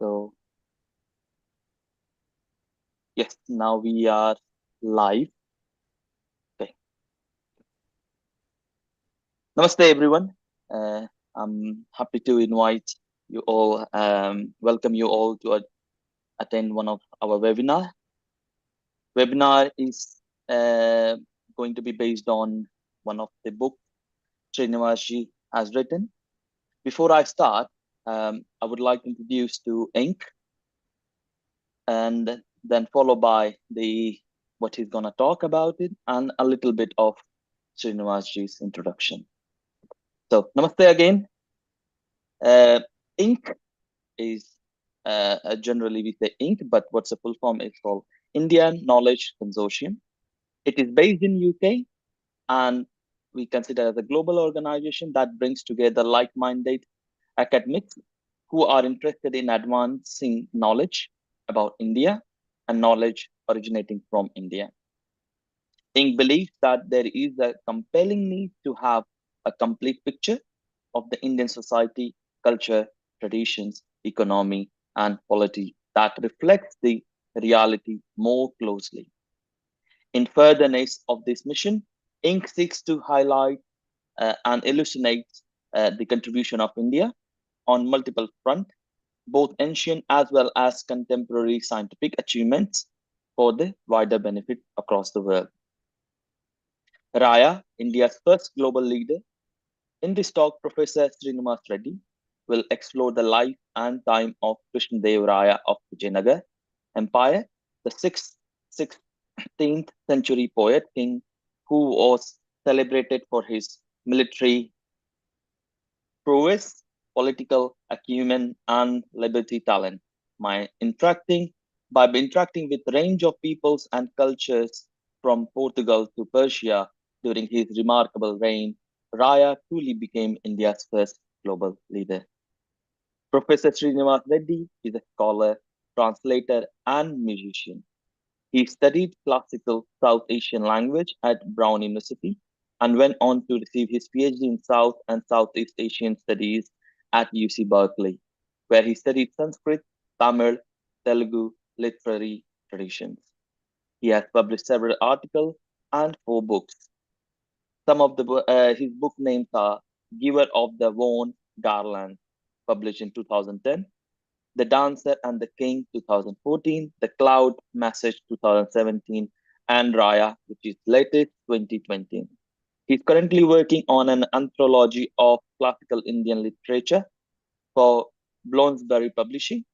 So, yes, now we are live. Okay. Namaste, everyone. I'm happy to invite you all, welcome you all to attend one of our webinar. Webinar is going to be based on one of the books Srinivas has written. Before I start, I would like to introduce to Ink, and then followed by what he's gonna talk about it and a little bit of Srinivasji's introduction. So, namaste again. Ink is generally we say Ink, but what's the full form is called Indian Knowledge Consortium. It is based in UK, and we consider as a global organization that brings together like-minded academics who are interested in advancing knowledge about India and knowledge originating from India. Ink believes that there is a compelling need to have a complete picture of the Indian society, culture, traditions, economy, and polity that reflects the reality more closely. In furtherance of this mission, Ink seeks to highlight and elucidate the contribution of India on multiple fronts, both ancient as well as contemporary scientific achievements for the wider benefit across the world. Raya, India's first global leader. In this talk, Professor Srinivas Reddy will explore the life and time of Krishnadevaraya of Vijayanagara Empire, the 16th-century poet king who was celebrated for his military prowess, political acumen, and liberty talent. By interacting with a range of peoples and cultures from Portugal to Persia during his remarkable reign, Raya truly became India's first global leader. Professor Srinivas Reddy is a scholar, translator, and musician. He studied classical South Asian language at Brown University and went on to receive his PhD in South and Southeast Asian Studies at UC Berkeley, where he studied Sanskrit, Tamil, Telugu literary traditions. He has published several articles and 4 books. Some of his book names are Giver of the Worn Garland, published in 2010, The Dancer and the King, 2014, The Cloud Message, 2017, and Raya, which is latest, 2020. He's currently working on an anthology of classical Indian literature for Bloomsbury Publishing.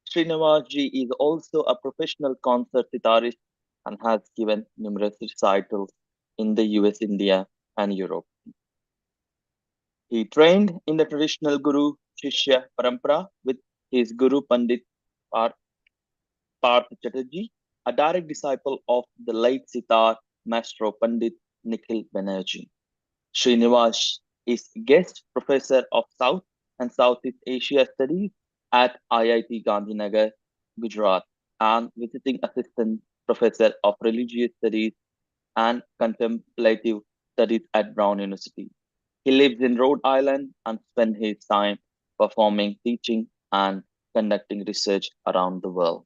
Srinivas is also a professional concert guitarist and has given numerous recitals in the US, India, and Europe. He trained in the traditional Guru Shishya Parampara with his Guru Pandit Parth Chatterjee, a direct disciple of the late sitar maestro Pandit Nikhil Banerjee. Srinivas is guest professor of South and Southeast Asia Studies at IIT Gandhinagar, Gujarat, and visiting assistant professor of religious studies and contemplative studies at Brown University. He lives in Rhode Island and spends his time performing, teaching, and conducting research around the world.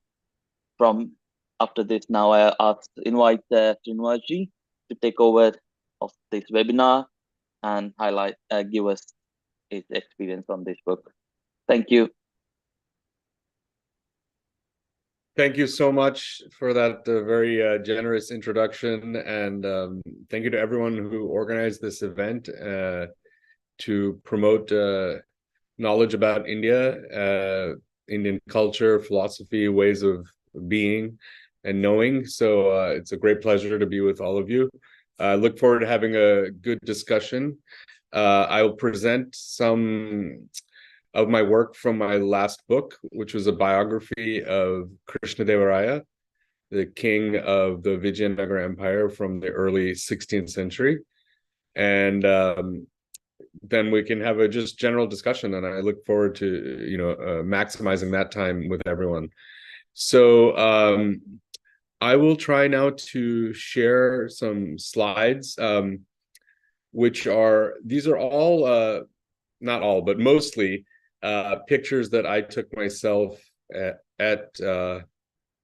From after this, now I invite Srinivas to take over of this webinar and give us his experience on this book. Thank you. Thank you so much for that very generous introduction, and thank you to everyone who organized this event to promote knowledge about India, Indian culture, philosophy, ways of being and knowing. So it's a great pleasure to be with all of you. I look forward to having a good discussion. I will present some of my work from my last book, which was a biography of Krishnadevaraya, the king of the Vijayanagara Empire from the early 16th century. And then we can have a just general discussion, and I look forward to maximizing that time with everyone. So I will try now to share some slides, these are all, not all, but mostly pictures that I took myself at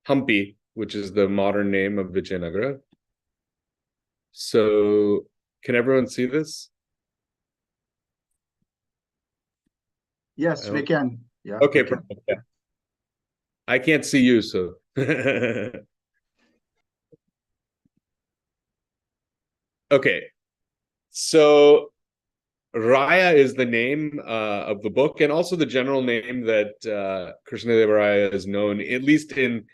Hampi, which is the modern name of Vijayanagara. So can everyone see this? Yes, we can. Yeah. Okay, we can. perfect. Yeah. I can't see you, so. Okay, so Raya is the name of the book, and also the general name that Krishnadevaraya is known, at least in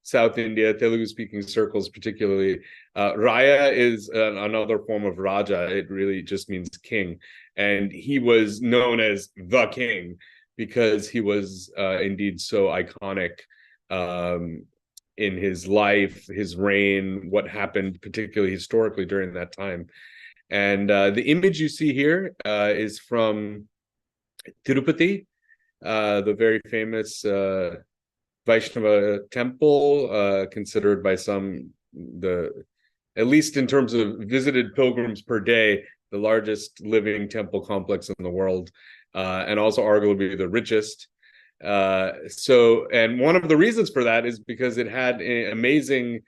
South India, Telugu-speaking circles particularly. Raya is another form of Raja. It really just means king, and he was known as the king because he was indeed so iconic in his life, his reign, what happened particularly historically during that time. And the image you see here is from Tirupati, the very famous Vaishnava temple, considered by some at least in terms of visited pilgrims per day, the largest living temple complex in the world, and also arguably the richest. And one of the reasons for that is because it had amazing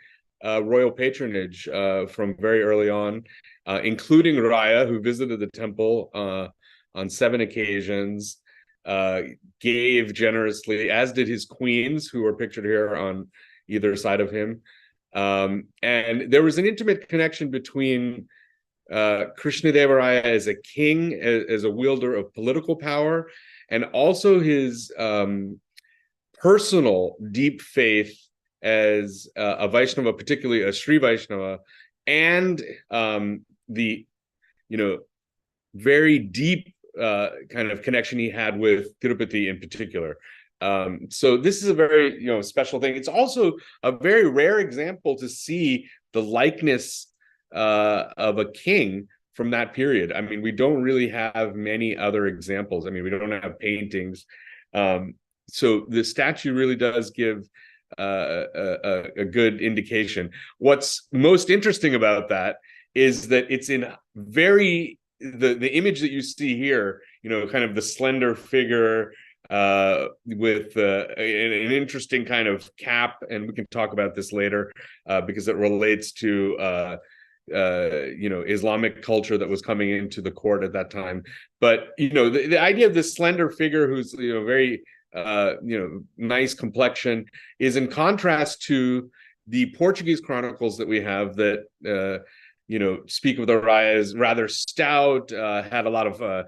royal patronage from very early on, including Raya, who visited the temple on 7 occasions, gave generously, as did his queens, who are pictured here on either side of him. And there was an intimate connection between Krishnadevaraya as a king, as a wielder of political power, and also his personal deep faith as a Vaishnava, particularly a Sri Vaishnava, and the very deep kind of connection he had with Tirupati in particular. So this is a very special thing. It's also a very rare example to see the likeness of a king from that period. I mean, we don't really have many other examples. I mean, we don't have paintings. So the statue really does give a good indication. What's most interesting about that is that it's in the image that you see here, kind of the slender figure with an interesting kind of cap, and we can talk about this later because it relates to Islamic culture that was coming into the court at that time. But the idea of this slender figure who's very nice complexion is in contrast to the Portuguese chronicles that we have that speak of the Raya as rather stout, had a lot of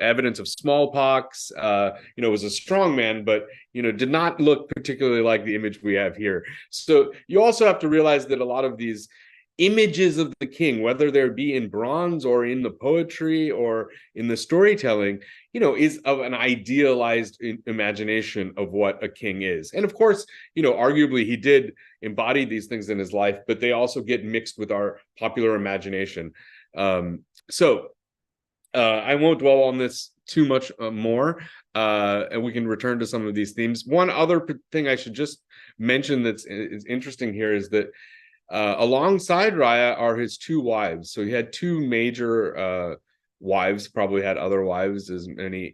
evidence of smallpox, was a strong man, but did not look particularly like the image we have here. So you also have to realize that a lot of these images of the king, whether there be in bronze or in the poetry or in the storytelling, is of an idealized imagination of what a king is. And of course, arguably he did embody these things in his life, but they also get mixed with our popular imagination. So I won't dwell on this too much more, and we can return to some of these themes. One other thing I should just mention is interesting here is that alongside Raya are his 2 wives. So he had 2 major wives, probably had other wives, as many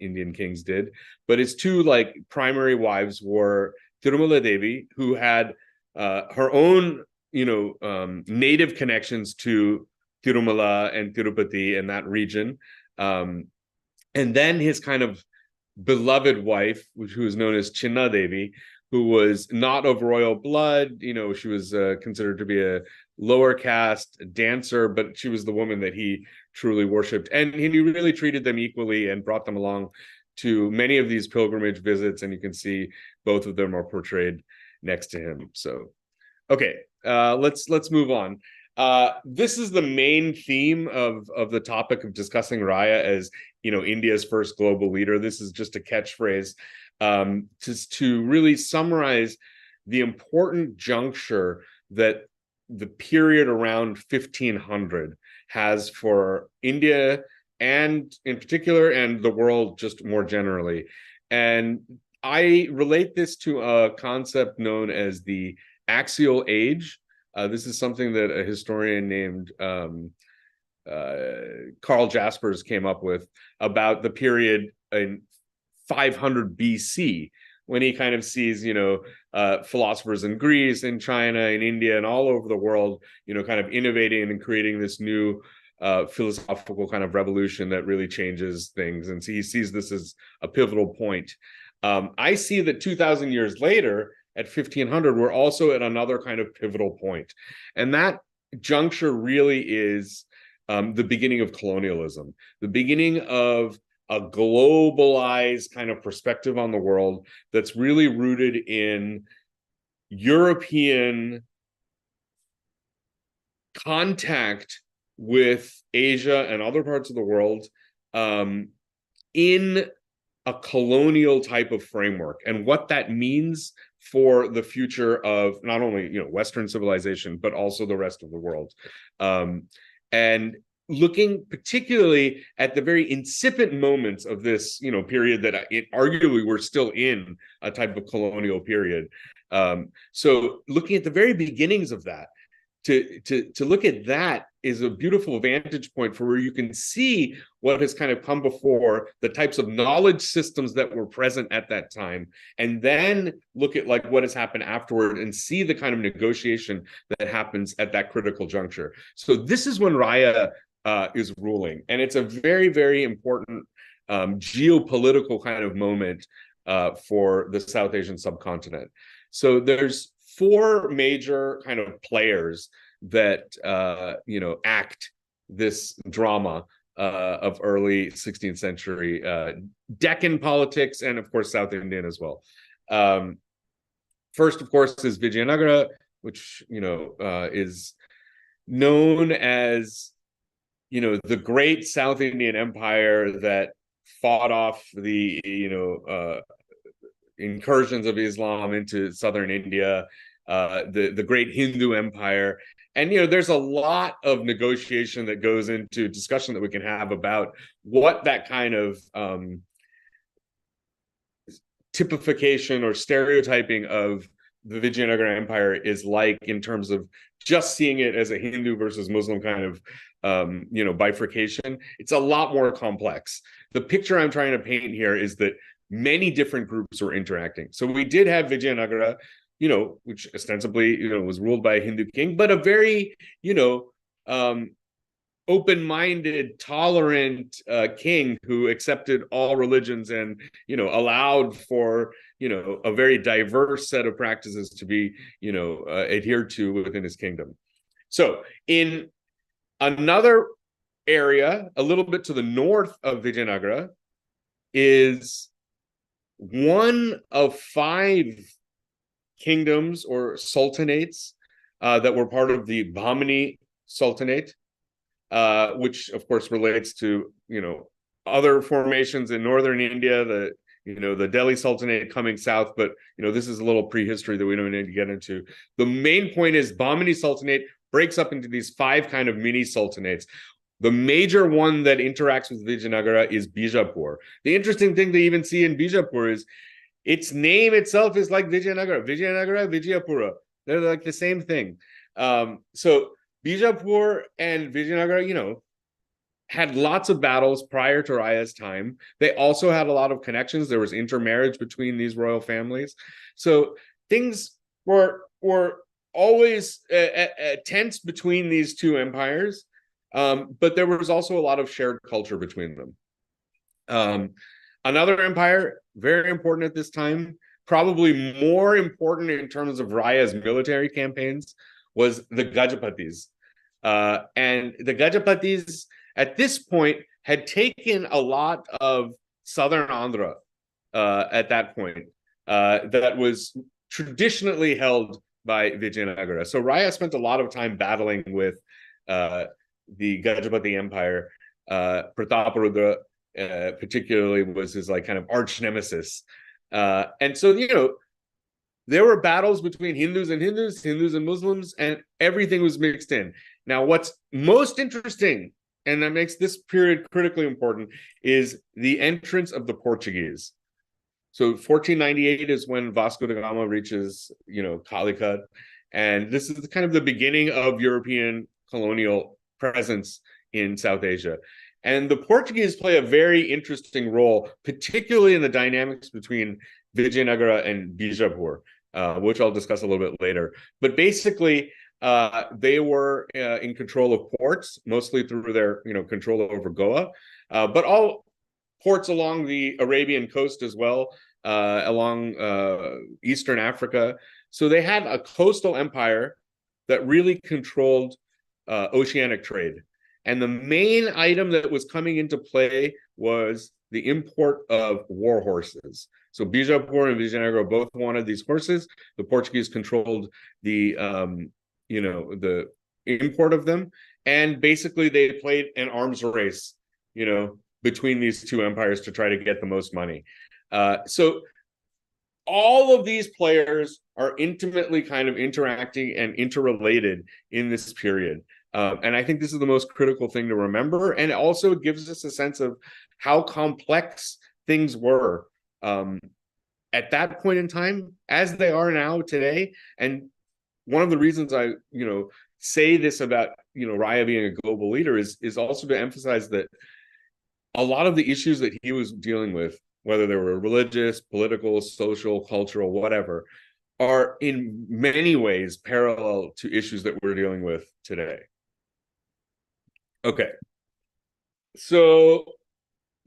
Indian kings did. But his 2 primary wives were Tirumala Devi, who had her own native connections to Tirumala and Tirupati and that region. And then his kind of beloved wife, who is known as Chinna Devi, who was not of royal blood. She was considered to be a lower caste dancer, but she was the woman that he truly worshipped. And he really treated them equally and brought them along to many of these pilgrimage visits. And you can see both of them are portrayed next to him. So, okay, let's move on. This is the main theme of the topic of discussing Raya as India's first global leader. This is just a catchphrase to really summarize the important juncture that the period around 1500 has for India and in particular, and the world just more generally. And I relate this to a concept known as the axial age. This is something that a historian named Carl Jaspers came up with about the period in 500 BC, when he kind of sees, philosophers in Greece, in China, in India, and all over the world, kind of innovating and creating this new philosophical kind of revolution that really changes things. And so he sees this as a pivotal point. I see that 2,000 years later, at 1500, we're also at another kind of pivotal point. And that juncture really is the beginning of colonialism, the beginning of a globalized kind of perspective on the world that's really rooted in European contact with Asia and other parts of the world in a colonial type of framework, and what that means for the future of not only Western civilization, but also the rest of the world. And looking particularly at the very incipient moments of this period that arguably we're still in a type of colonial period. So looking at the very beginnings of that, to look at that is a beautiful vantage point for where you can see what has kind of come before, the types of knowledge systems that were present at that time, and then look at like what has happened afterward and see the kind of negotiation that happens at that critical juncture. So this is when Raya is ruling, and it's a very, very important geopolitical kind of moment for the South Asian subcontinent. So there's 4 major kind of players that act this drama of early 16th century Deccan politics, and of course South Indian as well. First, of course, is Vijayanagara, which is known as the great South Indian empire that fought off the incursions of Islam into southern India, the great Hindu empire. And there's a lot of negotiation that goes into discussion that we can have about what that kind of typification or stereotyping of the Vijayanagara Empire is like, in terms of just seeing it as a Hindu versus Muslim kind of bifurcation. It's a lot more complex. The picture I'm trying to paint here is that many different groups were interacting. So we did have Vijayanagara, which ostensibly was ruled by a Hindu king, but a very open-minded, tolerant king who accepted all religions and allowed for a very diverse set of practices to be adhered to within his kingdom. So in another area a little bit to the north of Vijayanagara is one of 5 kingdoms or sultanates that were part of the Bahmani Sultanate, which of course relates to other formations in northern India, the Delhi Sultanate coming south, but this is a little prehistory that we don't need to get into. The main point is Bahmani Sultanate breaks up into these 5 kind of mini sultanates. The major one that interacts with Vijayanagara is Bijapur. The interesting thing to even see in Bijapur is its name itself is like Vijayanagara, Vijayapura. They're like the same thing. So Bijapur and Vijayanagara, had lots of battles prior to Raya's time. They also had a lot of connections. There was intermarriage between these royal families. So things were always tense between these 2 empires. But there was also a lot of shared culture between them. Another empire, very important at this time, probably more important in terms of Raya's military campaigns, was the Gajapatis. And the Gajapatis, at this point, had taken a lot of southern Andhra at that point that was traditionally held by Vijayanagara. So Raya spent a lot of time battling with the Gajapati Empire. Prataparudra particularly was his kind of arch nemesis. And so, there were battles between Hindus and Muslims, and everything was mixed in. Now, what's most interesting, and that makes this period critically important, is the entrance of the Portuguese. So 1498 is when Vasco da Gama reaches, Calicut. And this is kind of the beginning of European colonial presence in South Asia. And the Portuguese play a very interesting role, particularly in the dynamics between Vijayanagara and Bijapur, which I'll discuss a little bit later. But basically, they were in control of ports, mostly through their control over Goa, but all ports along the Arabian coast as well, along Eastern Africa. So they had a coastal empire that really controlled oceanic trade. And the main item that was coming into play was the import of war horses. So Bijapur and Vijayanagara both wanted these horses. The Portuguese controlled the the import of them, and basically they played an arms race, between these two empires to try to get the most money. So all of these players are intimately kind of interacting and interrelated in this period. And I think this is the most critical thing to remember. And it also gives us a sense of how complex things were at that point in time, as they are now today. And one of the reasons I, say this about, Raya being a global leader is also to emphasize that a lot of the issues that he was dealing with, whether they were religious, political, social, cultural, whatever, are in many ways parallel to issues that we're dealing with today. Okay. So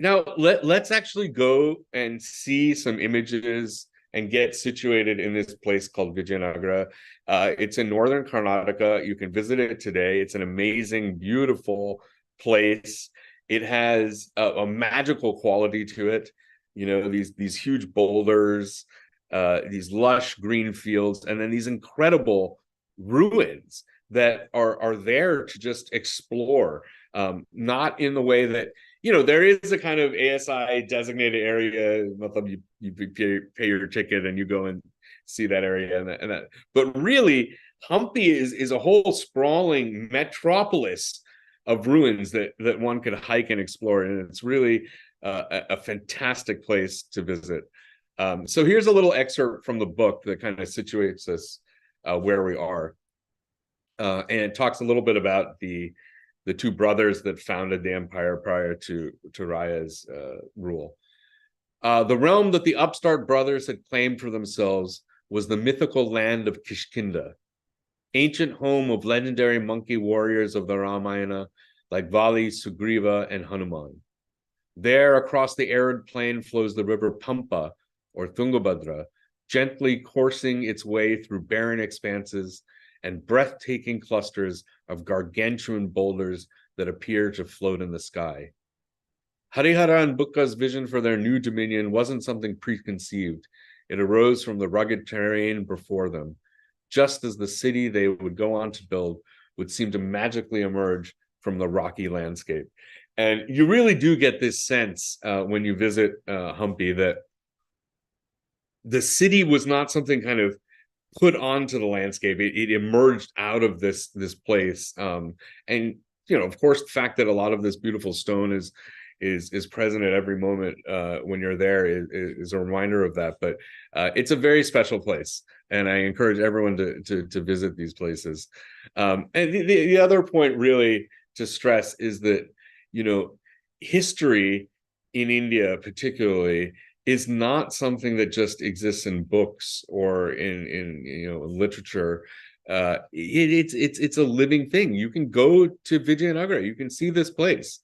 now let's actually go and see some images and get situated in this place called Vijayanagara. It's in northern Karnataka. You can visit it today. It's an amazing, beautiful place. It has a magical quality to it. These huge boulders, these lush green fields, and then these incredible ruins that are there to just explore. Not in the way that, there is a kind of ASI designated area. You pay your ticket and you go and see that area and that. But really, Hampi is a whole sprawling metropolis of ruins that one could hike and explore, and it's really a fantastic place to visit. So here's a little excerpt from the book that kind of situates us where we are, and it talks a little bit about the two brothers that founded the empire prior to Raya's rule. The realm that the upstart brothers had claimed for themselves was the mythical land of Kishkinda, ancient home of legendary monkey warriors of the Ramayana like Vali, Sugriva, and Hanuman. There, across the arid plain, flows the river Pampa, or Tungabhadra, gently coursing its way through barren expanses and breathtaking clusters of gargantuan boulders that appear to float in the sky. Harihara and Bukka's vision for their new dominion wasn't something preconceived. It arose from the rugged terrain before them, just as the city they would go on to build would seem to magically emerge from the rocky landscape. And you really do get this sense when you visit Hampi that the city was not something kind of put onto the landscape. It emerged out of this place. And, of course, the fact that a lot of this beautiful stone is present at every moment when you're there is a reminder of that. But it's a very special place, and I encourage everyone to visit these places. And the other point really to stress is that, history in India particularly is not something that just exists in books or in literature. It's a living thing. You can go to Vijayanagara, you can see this place.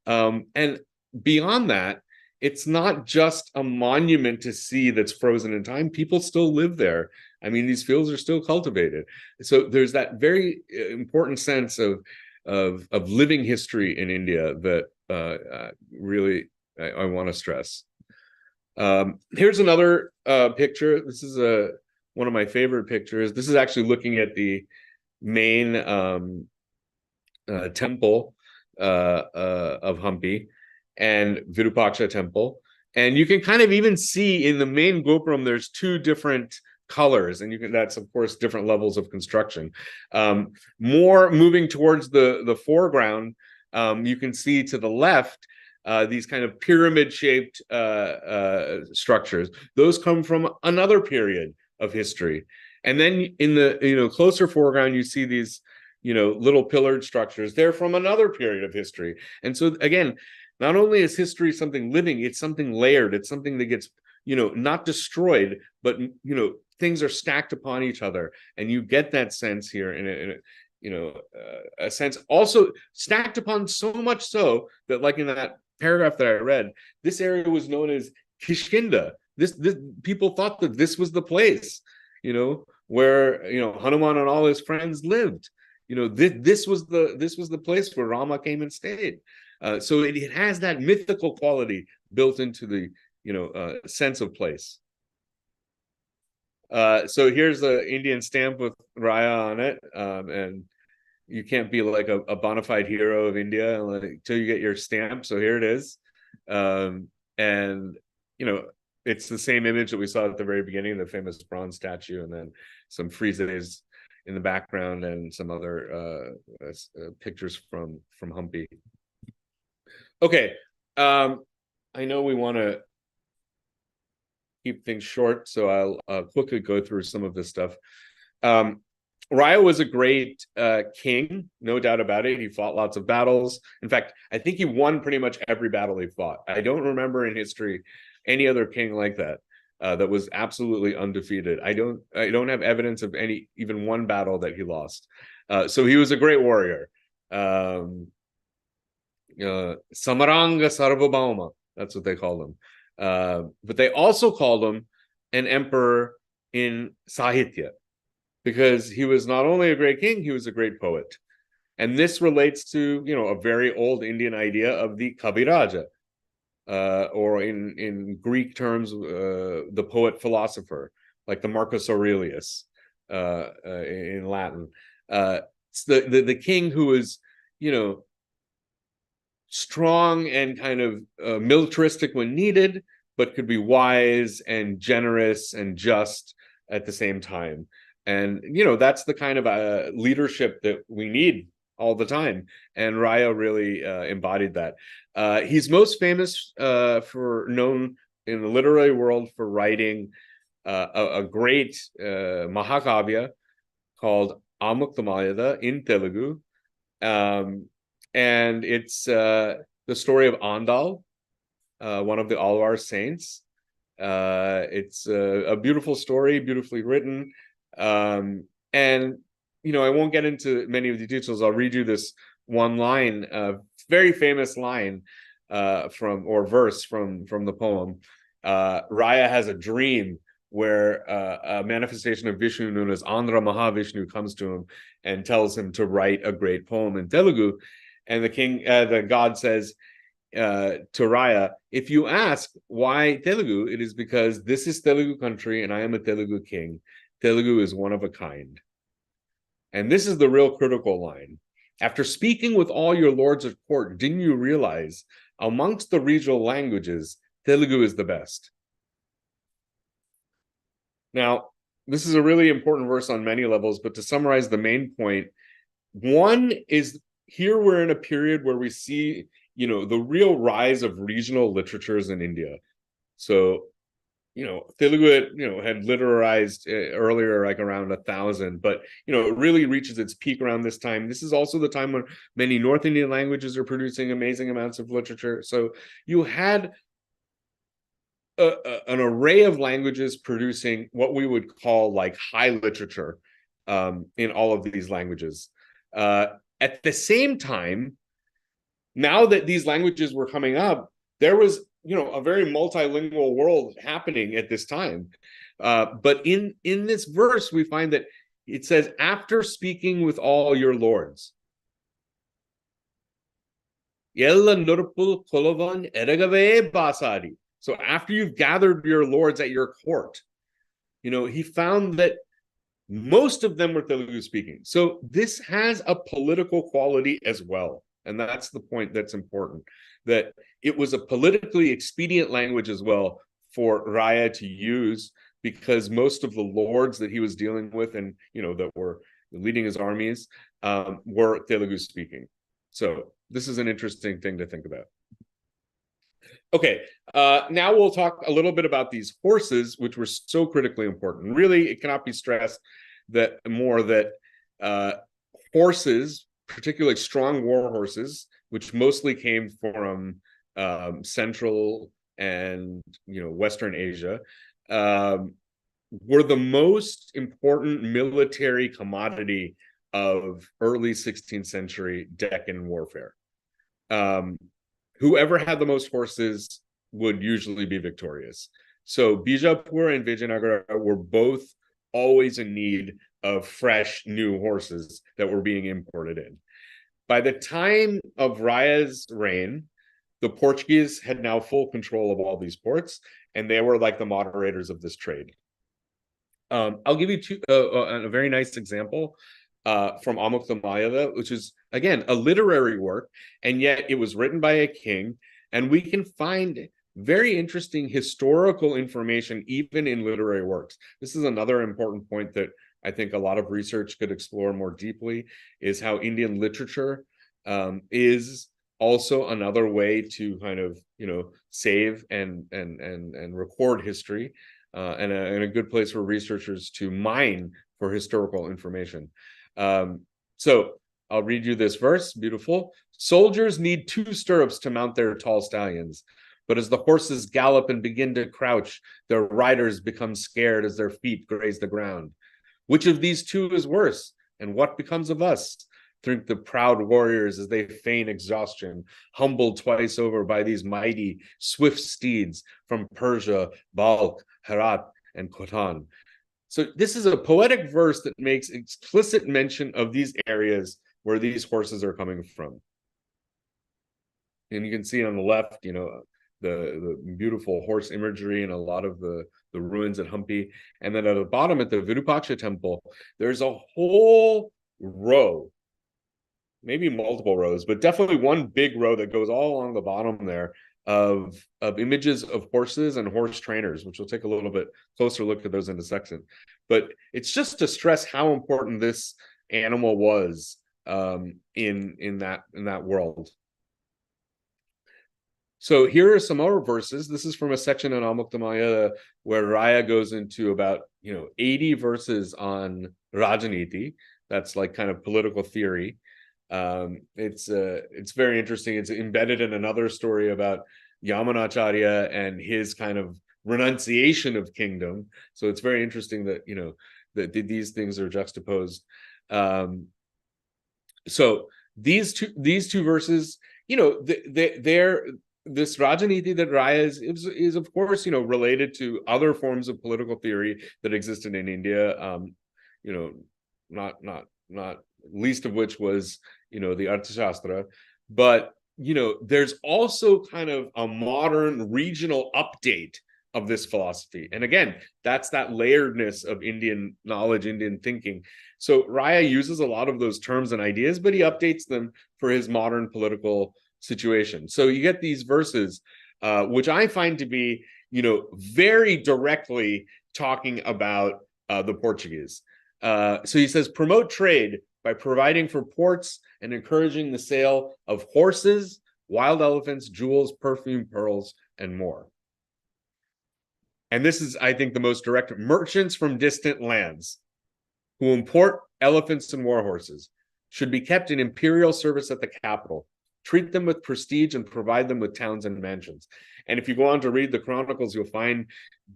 And beyond that, it's not just a monument to see that's frozen in time. People still live there. I mean, these fields are still cultivated. So there's that very important sense of living history in India that really I want to stress. Here's another picture. This is one of my favorite pictures. This is actually looking at the main temple of Hampi and Virupaksha temple. And you can kind of even see in the main gopuram, there's two different colors, and that's of course different levels of construction. More moving towards the foreground, you can see to the left these kind of pyramid-shaped structures. Those come from another period of history. And then in the closer foreground, you see these little pillared structures. They're from another period of history. And so again, not only is history something living, it's something layered. It's something that gets, not destroyed, but, things are stacked upon each other. And you get that sense here a sense also stacked upon so much so that, like in that paragraph that I read, this area was known as Kishkinda. This people thought that this was the place, where Hanuman and all his friends lived. This was the place where Rama came and stayed. So it has that mythical quality built into the sense of place. So here's the Indian stamp with Raya on it, and you can't be like a bona fide hero of India until you get your stamp. So here it is, and it's the same image that we saw at the very beginning, the famous bronze statue, and then some friezes in the background and some other pictures from Hampi. Okay, I know we want to keep things short, so I'll quickly go through some of this stuff. Raya was a great king, no doubt about it. He fought lots of battles. In fact, I think he won pretty much every battle he fought. I don't remember in history any other king like that that was absolutely undefeated. I don't have evidence of even one battle that he lost. So he was a great warrior. Samaranga Sarvabhauma, that's what they called him. But they also called him an emperor in Sahitya, because he was not only a great king, he was a great poet. And this relates to, a very old Indian idea of the Kaviraja, or in Greek terms, the poet philosopher, like the Marcus Aurelius in Latin. It's the king who is, strong and kind of militaristic when needed, but could be wise and generous and just at the same time. And, that's the kind of leadership that we need all the time. And Raya really embodied that. He's most famous known in the literary world for writing a great Mahakavya called Amuktamayada in Telugu. And it's the story of Andal, one of the Alvar saints. It's a beautiful story, beautifully written. And, I won't get into many of the details. I'll read you this one line, very famous line verse from the poem. Raya has a dream where a manifestation of Vishnu known as Andhra Mahavishnu comes to him and tells him to write a great poem in Telugu. And the god says to Raya, if you ask why Telugu, it is because this is Telugu country and I am a Telugu king. Telugu is one of a kind. And this is the real critical line. After speaking with all your lords at court, didn't you realize amongst the regional languages, Telugu is the best? Now, this is a really important verse on many levels, but to summarize the main point, one is here we're in a period where we see, the real rise of regional literatures in India. So, Telugu had literarized earlier, like around 1,000, but, it really reaches its peak around this time. This is also the time when many North Indian languages are producing amazing amounts of literature. So you had an array of languages producing what we would call like high literature in all of these languages. At the same time, now that these languages were coming up, there was, a very multilingual world happening at this time. But in this verse, we find that it says, after speaking with all your lords. So after you've gathered your lords at your court, he found that most of them were Telugu speaking. So this has a political quality as well. And that's the point that's important, that it was a politically expedient language as well for Raya to use, because most of the lords that he was dealing with and, that were leading his armies were Telugu speaking. So this is an interesting thing to think about. Okay, now we'll talk a little bit about these horses, which were so critically important. Really, it cannot be stressed that horses, particularly strong war horses, which mostly came from Central and Western Asia, were the most important military commodity of early 16th century Deccan warfare. Whoever had the most horses would usually be victorious. So Bijapur and Vijayanagara were both always in need of fresh new horses that were being imported in. By the time of Raya's reign, the Portuguese had now full control of all these ports, and they were like the moderators of this trade. I'll give you a very nice example from Amuktamayala, which is, again, a literary work, and yet it was written by a king, and we can find very interesting historical information even in literary works. This is another important point that I think a lot of research could explore more deeply, is how Indian literature is also another way to kind of save and record history, and a good place for researchers to mine for historical information. So I'll read you this verse. Beautiful. Soldiers need 2 stirrups to mount their tall stallions, but as the horses gallop and begin to crouch, their riders become scared as their feet graze the ground. Which of these 2 is worse, and what becomes of us? Think the proud warriors as they feign exhaustion, humbled twice over by these mighty, swift steeds from Persia, Balkh, Herat, and Khotan. So this is a poetic verse that makes explicit mention of these areas where these horses are coming from. And you can see on the left, the beautiful horse imagery and a lot of the ruins at Hampi. And then at the bottom at the Virupaksha temple, there's a whole row, maybe multiple rows, but definitely one big row that goes all along the bottom there of images of horses and horse trainers, which we'll take a little bit closer look at those in a second. But it's just to stress how important this animal was in that world. So here are some more verses. This is from a section in Amuktamaya where Raya goes into about 80 verses on Rajaniti. That's like kind of political theory. It's very interesting. It's embedded in another story about Yamanacharya and his kind of renunciation of kingdom. So it's very interesting that that these things are juxtaposed. So these two verses, they're this Rajaniti that Raya is of course related to other forms of political theory that existed in India. Not least of which was the Arthashastra, but there's also kind of a modern regional update of this philosophy. And again, that's that layeredness of Indian knowledge, Indian thinking. So Raya uses a lot of those terms and ideas, but he updates them for his modern political situation. So you get these verses, which I find to be, very directly talking about the Portuguese. So he says, promote trade by providing for ports and encouraging the sale of horses, wild elephants, jewels, perfume, pearls, and more. And this is, I think, the most direct. Merchants from distant lands who import elephants and war horses should be kept in imperial service at the capital. Treat them with prestige and provide them with towns and mansions. And if you go on to read the chronicles, you'll find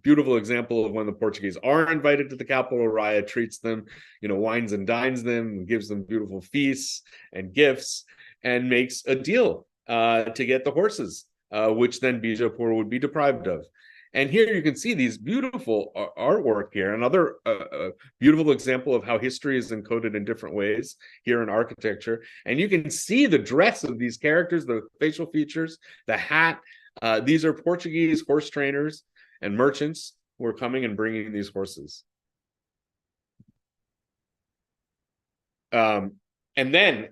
beautiful example of when the Portuguese are invited to the capital. Raya treats them, wines and dines them, gives them beautiful feasts and gifts, and makes a deal to get the horses, which then Bijapur would be deprived of. And here you can see these beautiful artwork here, another beautiful example of how history is encoded in different ways here in architecture. And you can see the dress of these characters, the facial features, the hat. These are Portuguese horse trainers and merchants who are coming and bringing these horses. And then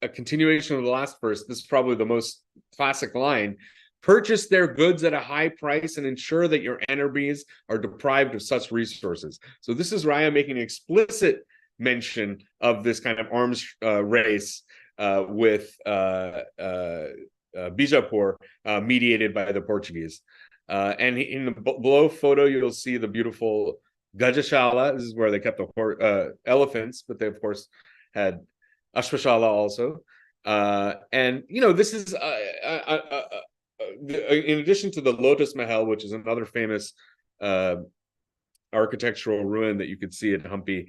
a continuation of the last verse. This is probably the most classic line. Purchase their goods at a high price and ensure that your enemies are deprived of such resources. So this is Raya making explicit mention of this kind of arms race with Bijapur, mediated by the Portuguese. And in the below photo, you'll see the beautiful Gajashala. This is where they kept the elephants, but they, of course, had Ashwashala also. And, this is, in addition to the Lotus Mahal, which is another famous architectural ruin that you could see at Hampi,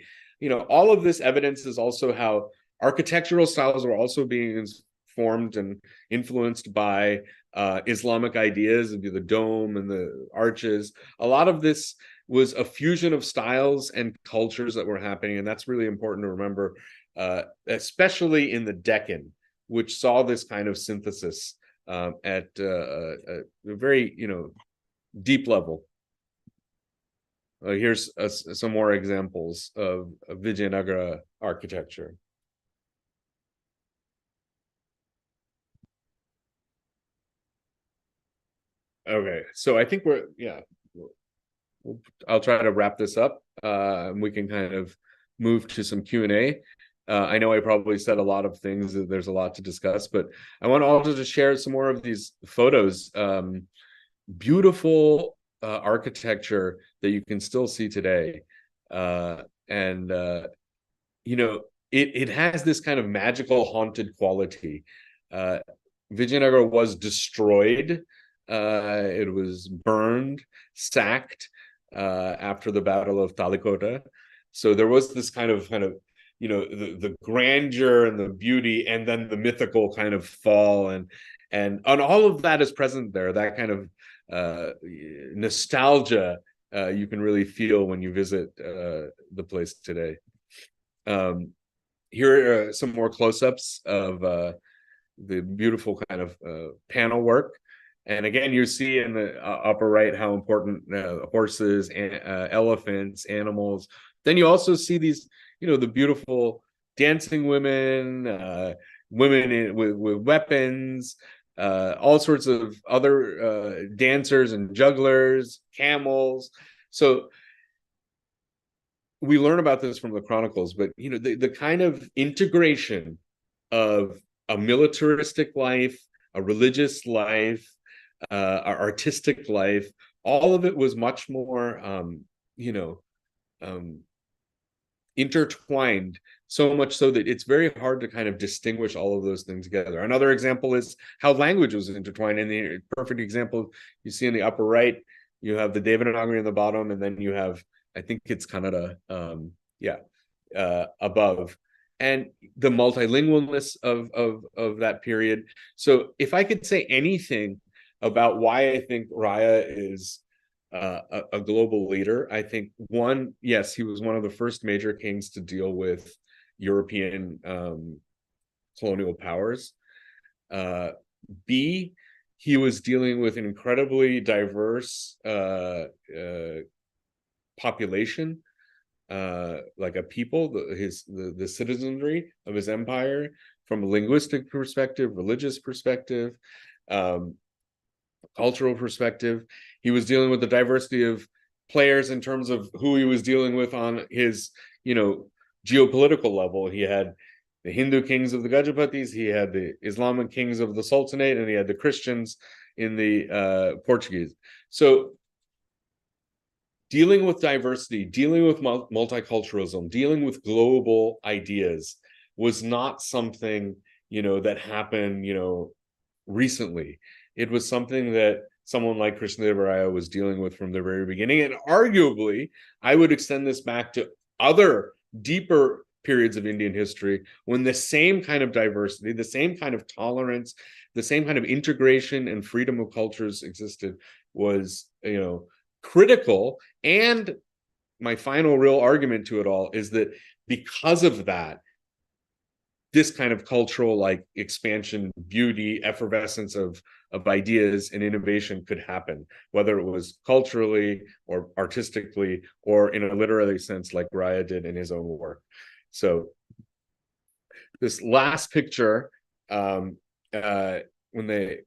all of this evidence is also how architectural styles were also being formed and influenced by Islamic ideas of the dome and the arches. A lot of this was a fusion of styles and cultures that were happening, and that's really important to remember, especially in the Deccan, which saw this kind of synthesis at a very, deep level. Here's some more examples of Vijayanagara architecture. Okay, so I think I'll try to wrap this up. We can kind of move to some Q&A. I know I probably said a lot of things, there's a lot to discuss, but I want also to share some more of these photos. Beautiful architecture that you can still see today. It has this kind of magical, haunted quality. Vijayanagara was destroyed. It was burned, sacked after the Battle of Talikota. So there was this kind of the grandeur and the beauty, and then the mythical kind of fall, and all of that is present there. That kind of nostalgia you can really feel when you visit the place today. Here are some more close-ups of the beautiful kind of panel work. And again, you see in the upper right how important horses, elephants, animals. Then you also see these, the beautiful dancing women, women with weapons, all sorts of other dancers and jugglers, camels. So we learn about this from the chronicles, but the kind of integration of a militaristic life, a religious life, artistic life, all of it was much more intertwined, so much so that it's very hard to kind of distinguish all of those things together. Another example is how language was intertwined. And the perfect example you see in the upper right, you have the Devanagari in the bottom, and then you have, I think it's Kannada, above, and the multilingualness of that period. So if I could say anything about why I think Raya is a global leader, I think one, yes, he was one of the first major kings to deal with European colonial powers. B, he was dealing with an incredibly diverse population, like a people, the citizenry of his empire, from a linguistic perspective, religious perspective, cultural perspective. He was dealing with the diversity of players in terms of who he was dealing with on his, geopolitical level. He had the Hindu kings of the Gajapatis, he had the Islamic kings of the Sultanate, and he had the Christians in the Portuguese. So dealing with diversity, dealing with multiculturalism, dealing with global ideas was not something, that happened, recently. It was something that someone like Krishnadevaraya was dealing with from the very beginning. And arguably, I would extend this back to other deeper periods of Indian history when the same kind of diversity, the same kind of tolerance, the same kind of integration and freedom of cultures existed, was, critical. And my final real argument to it all is that because of that, this kind of cultural expansion, beauty, effervescence of ideas and innovation could happen, whether it was culturally or artistically or in a literary sense, like Raya did in his own work. So this last picture, when they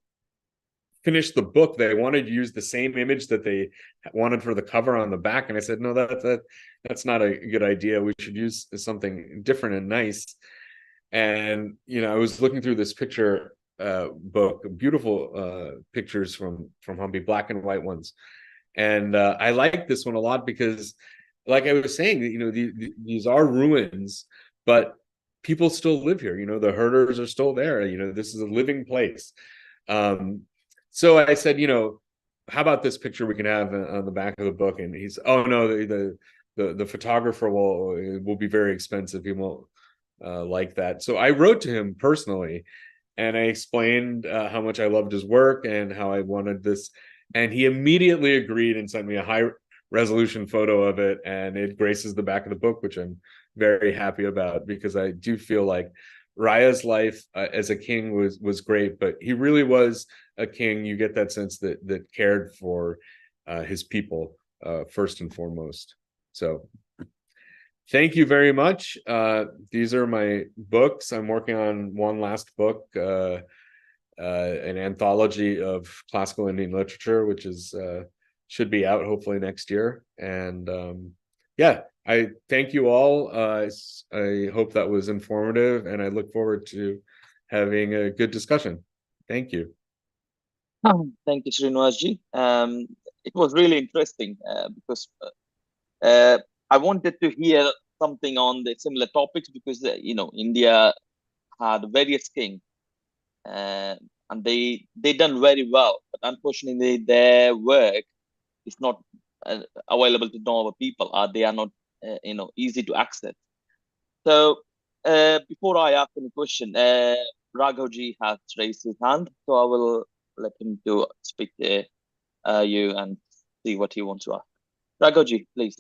finished the book, they wanted to use the same image that they wanted for the cover on the back, and I said, no, that's not a good idea. We should use something different and nice. And I was looking through this picture book, beautiful pictures from Hampi, black and white ones, and I like this one a lot because, like I was saying, these are ruins, but people still live here. The herders are still there. This is a living place. So I said, how about this picture we can have on the back of the book? And he's, oh no, the photographer will be very expensive. He won't like that. So I wrote to him personally, and I explained how much I loved his work and how I wanted this. And he immediately agreed and sent me a high resolution photo of it, and it graces the back of the book, which I'm very happy about, because I do feel like Raya's life as a king was great, but he really was a king. You get that sense that cared for his people first and foremost. So thank you very much. These are my books. I'm working on one last book, an anthology of classical Indian literature, which is should be out hopefully next year. And yeah, I thank you all. I hope that was informative, and I look forward to having a good discussion. Thank you. Thank you, Srinivasji. It was really interesting because I wanted to hear something on the similar topics, because India had various kings, and they done very well, but unfortunately their work is not available to normal people. They are not easy to access. So before I ask any question, Raghavji has raised his hand, so I will let him to speak to you and see what he wants to ask. Raghavji, please.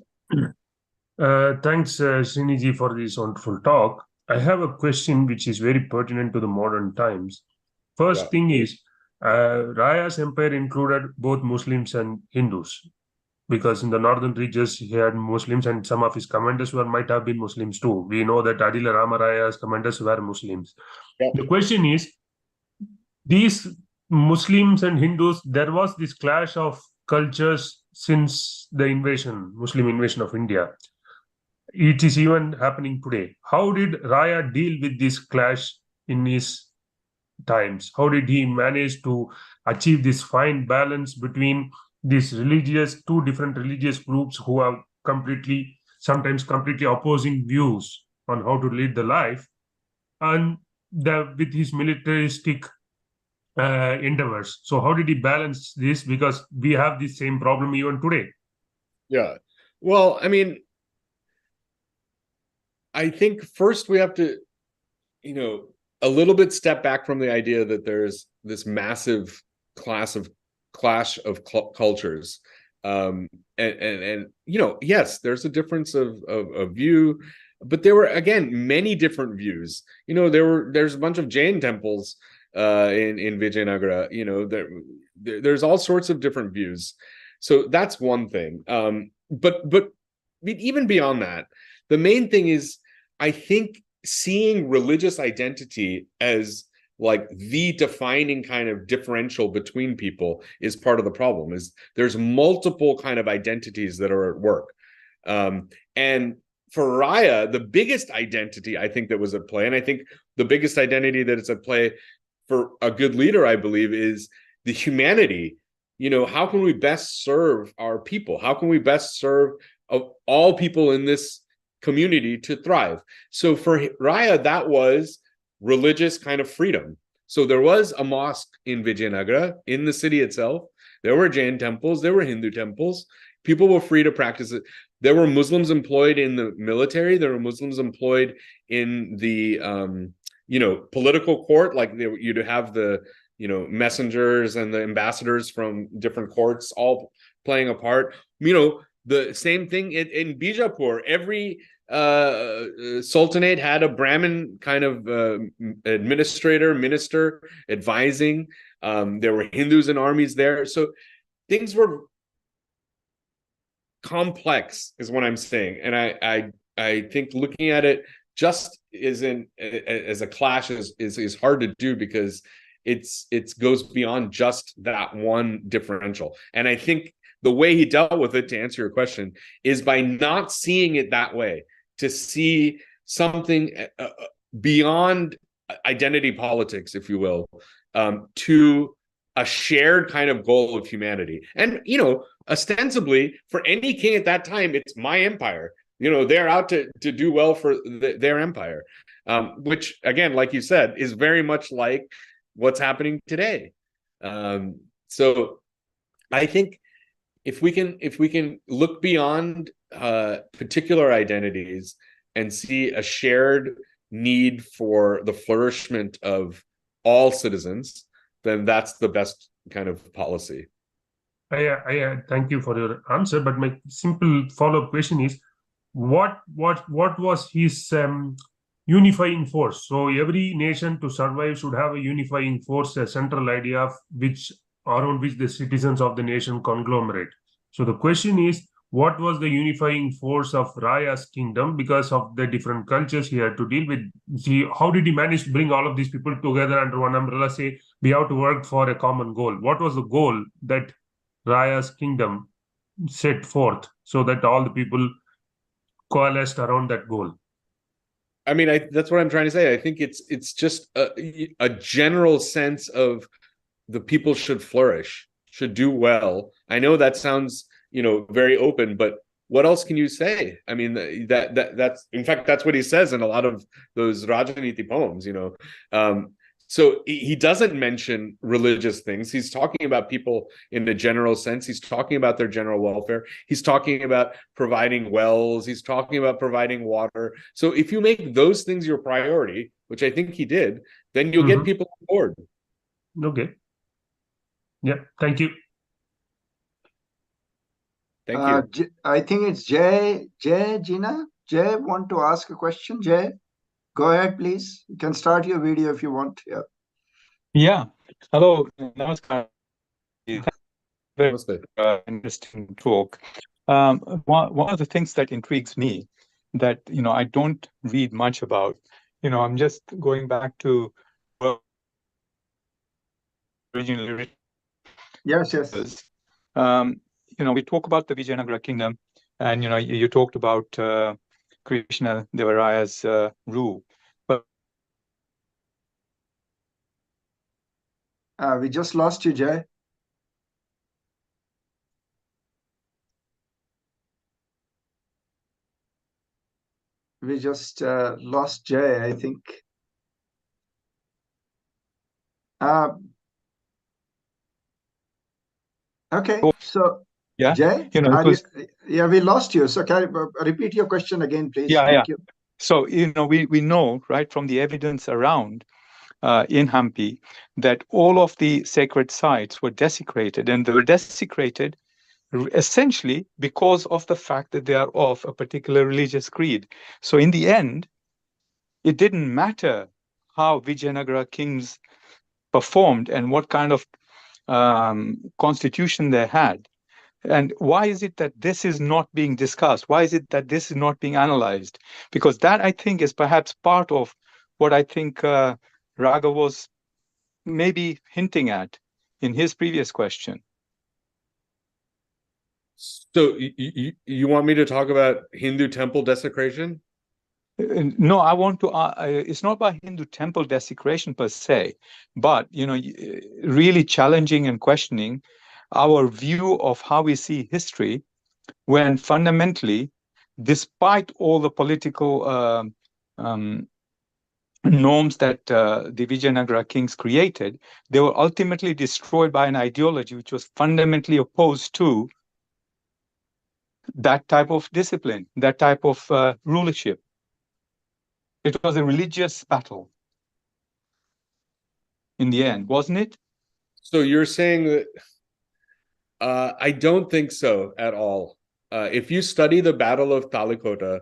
Thanks, Sriniji, for this wonderful talk. I have a question which is very pertinent to the modern times. First thing is, Raya's empire included both Muslims and Hindus, because in the northern regions he had Muslims, and some of his commanders might have been Muslims too. We know that Adila Ramaraya's commanders were Muslims. Yeah. The question is, these Muslims and Hindus, there was this clash of cultures since the Muslim invasion of India. It is even happening today. How did Raya deal with this clash in his times? How did he manage to achieve this fine balance between these two different religious groups who have sometimes completely opposing views on how to lead the life, and with his militaristic endeavors? So how did he balance this? Because we have the same problem even today. Yeah. Well, I mean, I think first we have to, a little bit step back from the idea that there's this massive clash of cultures. And yes, there's a difference of view, but there were, again, many different views. There's a bunch of Jain temples in Vijayanagara. There's all sorts of different views. So that's one thing. But even beyond that, the main thing is, I think, seeing religious identity as like the defining kind of differential between people is part of the problem. Is there's multiple kind of identities that are at work. And for Raya, the biggest identity I think that was at play, and I think the biggest identity that is at play for a good leader, I believe, is the humanity. How can we best serve our people? How can we best serve all people in this community to thrive? So for Raya, that was religious kind of freedom. So there was a mosque in Vijayanagara, in the city itself. There were Jain temples, there were Hindu temples. People were free to practice it. There were Muslims employed in the military. There were Muslims employed in the political court. Like you'd have the messengers and the ambassadors from different courts all playing a part. The same thing in Bijapur. Every sultanate had a Brahmin kind of minister advising. There were Hindus in armies there. So things were complex, is what I'm saying. And I think looking at it just as a clash is hard to do, because it goes beyond just that one differential. And I think the way he dealt with it, to answer your question, is by not seeing it that way, to see something beyond identity politics, if you will, to a shared kind of goal of humanity. And, ostensibly, for any king at that time, it's my empire. They're out to do well for their empire. which again, like you said, is very much like what's happening today. So I think if we can look beyond particular identities and see a shared need for the flourishment of all citizens, then that's the best kind of policy. I thank you for your answer, but my simple follow-up question is, what was his unifying force? So every nation to survive should have a unifying force, a central idea of which around which the citizens of the nation conglomerate. So the question is, what was the unifying force of Raya's kingdom? Because of the different cultures he had to deal with, how did he manage to bring all of these people together under one umbrella, say we have to work for a common goal? What was the goal that Raya's kingdom set forth so that all the people coalesced around that goal? I mean, that's what I'm trying to say. I think it's just a general sense of the people should flourish, should do well. I know that sounds, very open, but what else can you say? I mean, that's in fact that's what he says in a lot of those Rajaniti poems. So he doesn't mention religious things. He's talking about people in the general sense. He's talking about their general welfare. He's talking about providing wells. He's talking about providing water. So if you make those things your priority, which I think he did, then you'll get people on board. Okay. Yeah, thank you. Thank you. I think it's Jay, Gina. Jay, want to ask a question? Jay, go ahead, please. You can start your video if you want. Yeah. Yeah. Hello. Namaskar. Very Namaste. interesting talk. One of the things that intrigues me that, I don't read much about, I'm just going back to original. Yes. We talk about the Vijayanagara kingdom, and you talked about Krishnadevaraya's rule, but we just lost you, Jay. We just lost Jay, I think. Okay, so yeah, Jay, we lost you. So can you repeat your question again, please? Thank you. So we know right from the evidence around in Hampi that all of the sacred sites were desecrated, and they were desecrated essentially because of the fact that they are of a particular religious creed. So in the end, it didn't matter how Vijayanagara kings performed and what kind of constitution they had. And why is it that this is not being discussed? Why is it that this is not being analyzed? Because that, I think, is perhaps part of what I think Raga was maybe hinting at in his previous question. So you want me to talk about Hindu temple desecration? No, I want to. It's not about Hindu temple desecration per se, but really challenging and questioning our view of how we see history, when fundamentally, despite all the political norms that the Vijayanagara kings created, they were ultimately destroyed by an ideology which was fundamentally opposed to that type of discipline, that type of rulership. It was a religious battle in the end, wasn't it? So you're saying that I don't think so at all. If you study the Battle of Talikota,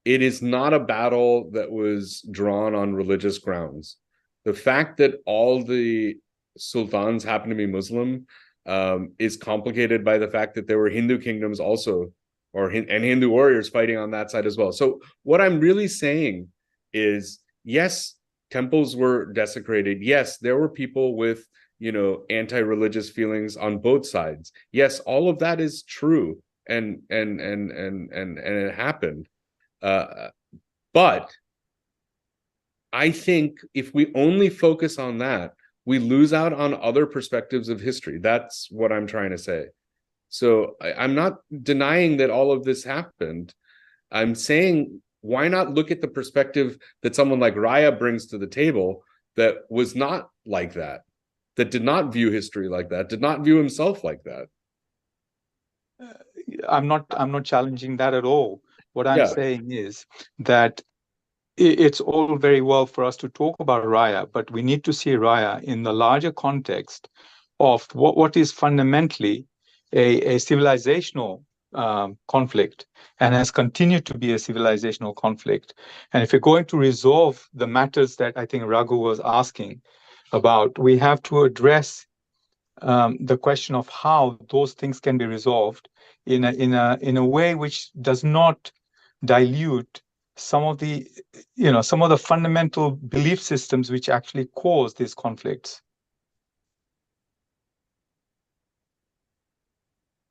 it is not a battle that was drawn on religious grounds. The fact that all the sultans happen to be Muslim is complicated by the fact that there were Hindu kingdoms also, and Hindu warriors fighting on that side as well. So what I'm really saying is, yes, temples were desecrated. Yes, there were people with anti-religious feelings on both sides. Yes, all of that is true, and it happened. But I think if we only focus on that, we lose out on other perspectives of history. That's what I'm trying to say. So I'm not denying that all of this happened. I'm saying why not look at the perspective that someone like Raya brings to the table that was not like that did not view history like that, did not view himself like that? I'm not challenging that at all. What I'm Yeah. saying is that it's all very well for us to talk about Raya, but we need to see Raya in the larger context of what is fundamentally a civilizational conflict, and has continued to be a civilizational conflict. And if you're going to resolve the matters that I think Raghu was asking about, we have to address the question of how those things can be resolved in a way which does not dilute some of the fundamental belief systems which actually cause these conflicts.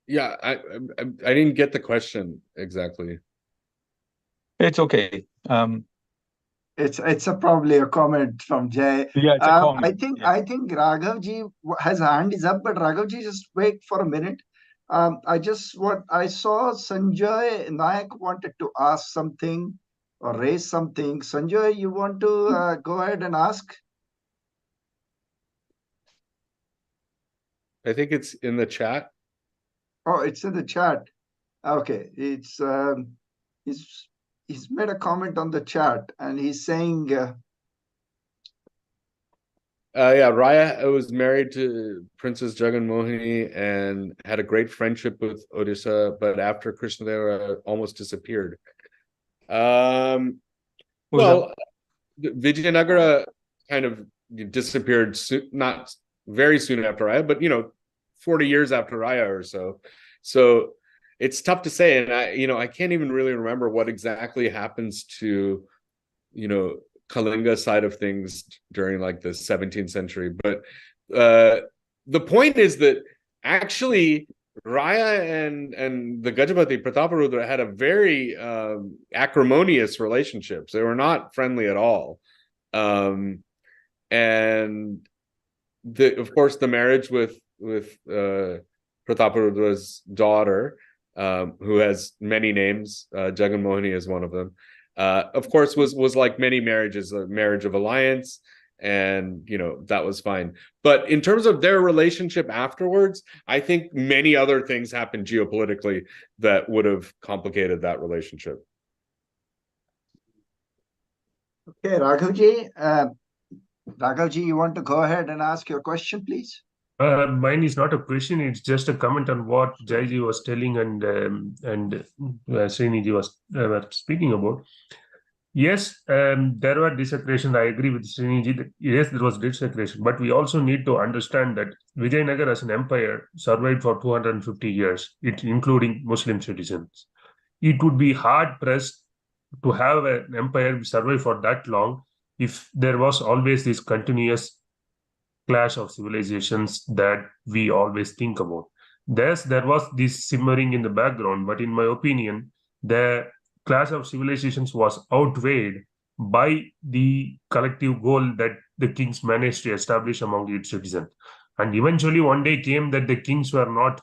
Yeah, I didn't get the question exactly. It's okay. It's probably a comment from Jay. Yeah, it's a comment. I think Raghavji has hand is up, but Raghavji, just wait for a minute. I saw Sanjay Nayak wanted to ask something or raise something. Sanjay, you want to go ahead and ask? I think it's in the chat. Oh, it's in the chat. Okay, he's made a comment on the chat, and he's saying. Yeah, Raya was married to Princess Jagan Mohini and had a great friendship with Odisha, but after Krishnadevaraya almost disappeared. Well, Vijayanagara kind of disappeared not very soon after Raya, but 40 years after Raya or so. So it's tough to say, and I can't even really remember what exactly happens to Kalinga side of things during like the 17th century. But the point is that actually Raya and the Gajapati Prataparudra had a very acrimonious relationships. They were not friendly at all. And of course the marriage with Prataparudra's daughter, who has many names, Jagan Mohini is one of them, of course was like many marriages, a marriage of alliance, and that was fine. But in terms of their relationship afterwards, I think many other things happened geopolitically that would have complicated that relationship. Okay, Raghavji, you want to go ahead and ask your question, please? Mine is not a question; it's just a comment on what Jaiji was telling and Sriniji was speaking about. Yes, there were desecration. I agree with Sriniji that yes, there was desecration, but we also need to understand that Vijayanagara as an empire survived for 250 years, including Muslim citizens. It would be hard pressed to have an empire survive for that long if there was always this continuous clash of civilizations that we always think about. There was this simmering in the background, but in my opinion, the clash of civilizations was outweighed by the collective goal that the kings managed to establish among its citizens. And eventually, one day came that the kings were not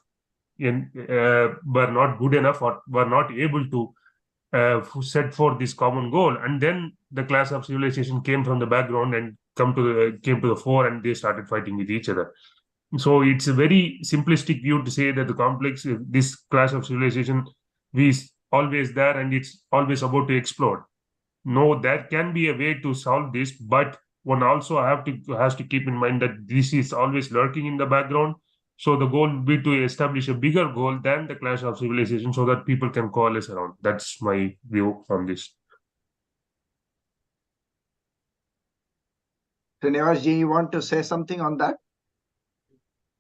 good enough or were not able to set forth this common goal, and then the clash of civilization came from the background and came to the fore, and they started fighting with each other. So it's a very simplistic view to say that the complex, this clash of civilization is always there and it's always about to explode. No, there can be a way to solve this, but one also has to keep in mind that this is always lurking in the background. So the goal will be to establish a bigger goal than the clash of civilization so that people can coalesce around. That's my view on this. Srinivasji, you want to say something on that?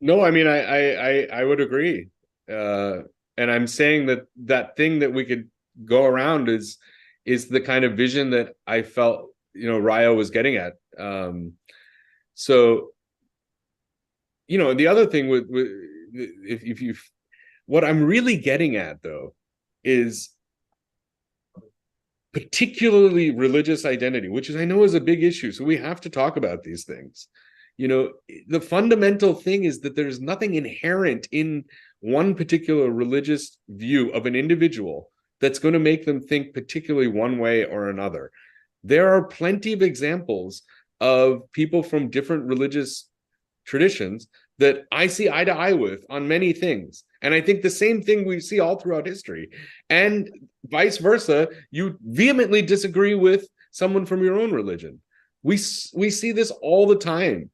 No, I mean, I would agree. And I'm saying that thing that we could go around is the kind of vision that I felt, Raya was getting at. So, the other thing with if you, what I'm really getting at though, is particularly religious identity, which I know is a big issue. So we have to talk about these things. The fundamental thing is that there's nothing inherent in one particular religious view of an individual that's going to make them think particularly one way or another. There are plenty of examples of people from different religious traditions that I see eye to eye with on many things. And I think the same thing we see all throughout history. And vice versa, you vehemently disagree with someone from your own religion. We see this all the time.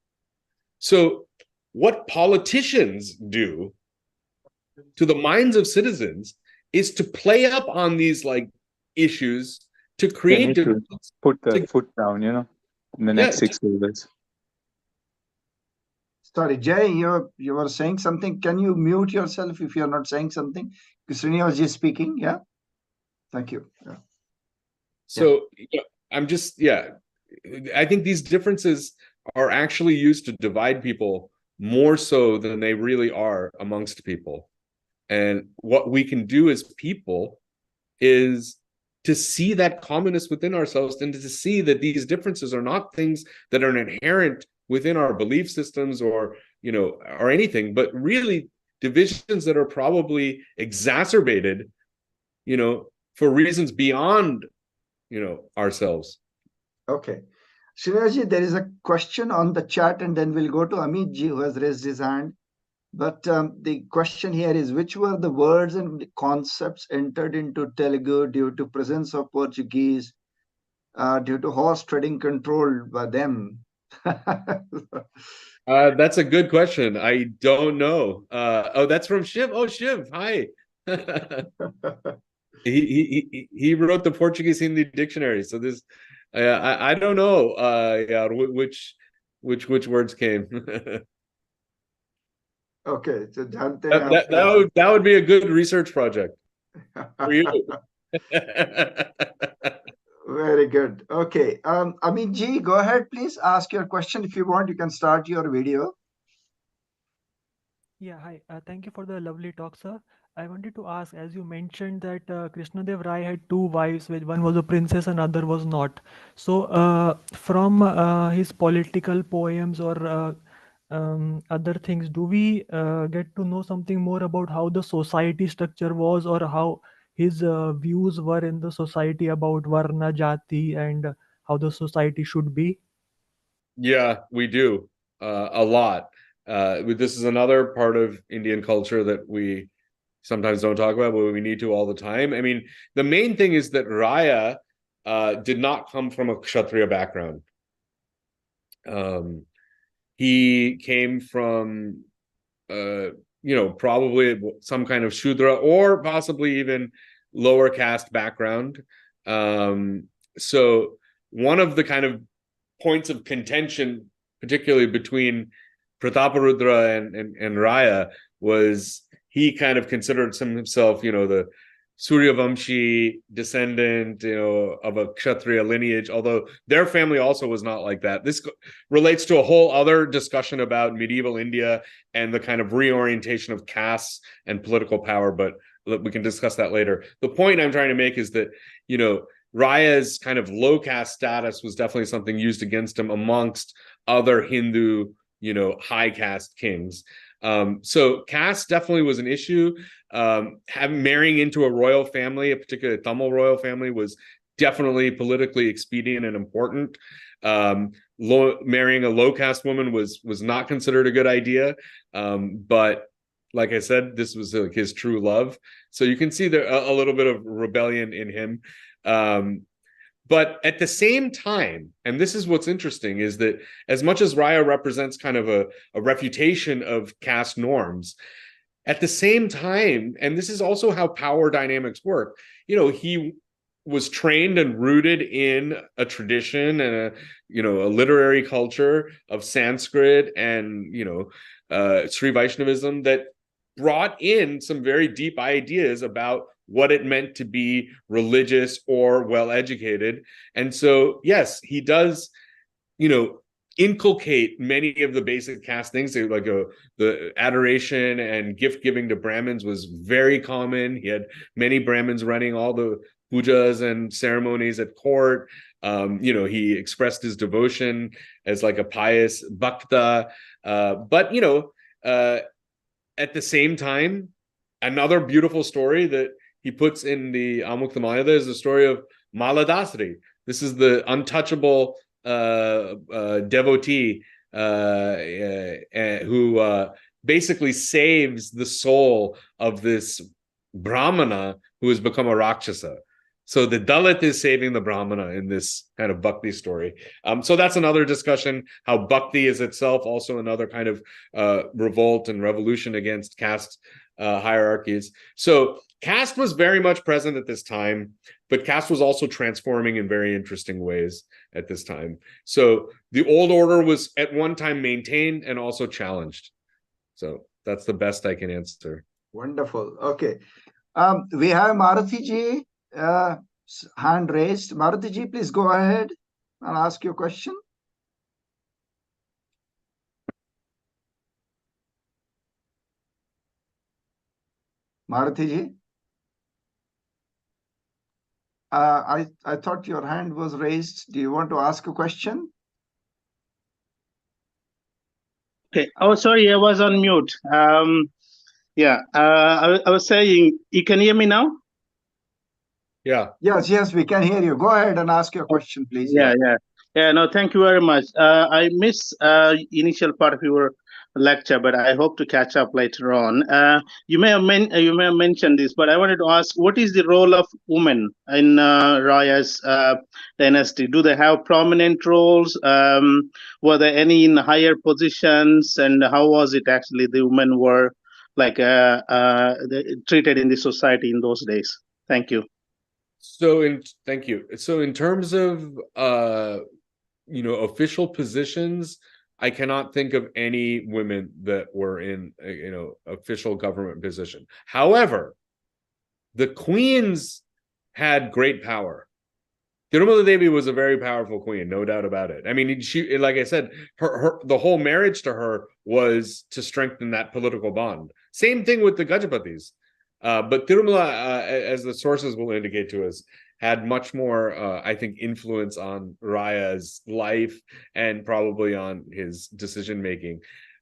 So what politicians do to the minds of citizens is to play up on these like issues to They create need to difference. put the foot down, you know, in the next 6 years. Sorry, Jay, you were saying something. Can you mute yourself if you're not saying something? Srinivas is speaking. Yeah. Thank you. Yeah. So yeah, I think these differences are actually used to divide people more so than they really are amongst people. And what we can do as people is to see that commonness within ourselves and to see that these differences are not things that are inherent within our belief systems or, you know, or anything, but really divisions that are probably exacerbated, you know, for reasons beyond, you know, ourselves. Okay. Srinivas, there is a question on the chat, and then we'll go to Amit ji, who has raised his hand. But the question here is, which were the words and concepts entered into Telugu due to presence of Portuguese, due to horse trading controlled by them? That's a good question. I don't know. Oh, that's from Shiv. Oh, Shiv, hi. he wrote the Portuguese Hindi dictionary. So this, I don't know. Yeah, which words came. Okay, so that would be a good research project for you. Very good. Okay, Amit ji, go ahead, please ask your question. If you want, you can start your video. Yeah, hi. Thank you for the lovely talk, sir. I wanted to ask, as you mentioned that Krishnadevaraya had two wives, which one was a princess and other was not. So, from his political poems or other things, do we get to know something more about how the society structure was, or how his views were in the society about Varna, Jati, and how the society should be? Yeah, we do a lot. This is another part of Indian culture that we sometimes don't talk about, but we need to all the time. I mean, the main thing is that Raya did not come from a Kshatriya background. He came from, you know, probably some kind of Shudra or possibly even lower caste background. So one of the kind of points of contention, particularly between Prataparudra and Raya, was he kind of considered himself, you know, the Suryavamshi descendant, you know, of a Kshatriya lineage, although their family also was not like that. This relates to a whole other discussion about medieval India and the kind of reorientation of castes and political power, but we can discuss that later. The point I'm trying to make is that, you know, Raya's kind of low caste status was definitely something used against him amongst other Hindu, you know, high caste kings. So caste definitely was an issue. Marrying into a royal family, a particular Tamil royal family, was definitely politically expedient and important. Marrying a low caste woman was not considered a good idea. But like I said, this was like his true love. So you can see there a little bit of rebellion in him. But at the same time, and this is what's interesting, is that as much as Raya represents kind of a refutation of caste norms, at the same time, and this is also how power dynamics work, you know, he was trained and rooted in a tradition and a, you know, a literary culture of Sanskrit and, you know, Sri Vaishnavism that brought in some very deep ideas about what it meant to be religious or well-educated. And so, yes, he does, you know, inculcate many of the basic caste things, like the adoration and gift giving to Brahmins was very common. He had many Brahmins running all the pujas and ceremonies at court. You know, he expressed his devotion as like a pious bhakta. But, you know, at the same time, another beautiful story that he puts in the Amuktamayada is the story of Maladasri. This is the untouchable devotee who basically saves the soul of this Brahmana who has become a Rakshasa. So the Dalit is saving the Brahmana in this kind of Bhakti story. So that's another discussion, how Bhakti is itself also another kind of revolt and revolution against caste hierarchies. So caste was very much present at this time, but caste was also transforming in very interesting ways at this time. So the old order was at one time maintained and also challenged. So that's the best I can answer. Wonderful. Okay. We have Maruti ji, hand raised. Maruti ji, please go ahead and ask your question. Maruti ji, I thought your hand was raised. Do you want to ask a question? Okay. Oh, sorry, I was on mute. Yeah, I was saying, you can hear me now? Yeah. Yes, we can hear you. Go ahead and ask your question, please. Yeah, no, thank you very much. I missed initial part of your lecture, but I hope to catch up later on. You may have mentioned this, but I wanted to ask, what is the role of women in Raya's dynasty? Do they have prominent roles? Were there any in higher positions? And how was it actually the women were like treated in the society in those days? Thank you. Thank you. So in terms of official positions, I cannot think of any women that were in official government position. However, the queens had great power. Tirumala Devi was a very powerful queen, no doubt about it. I mean, she, like I said, the whole marriage to her was to strengthen that political bond. Same thing with the Gajapatis. But Tirumala, as the sources will indicate to us, had much more, I think, influence on Raya's life and probably on his decision-making.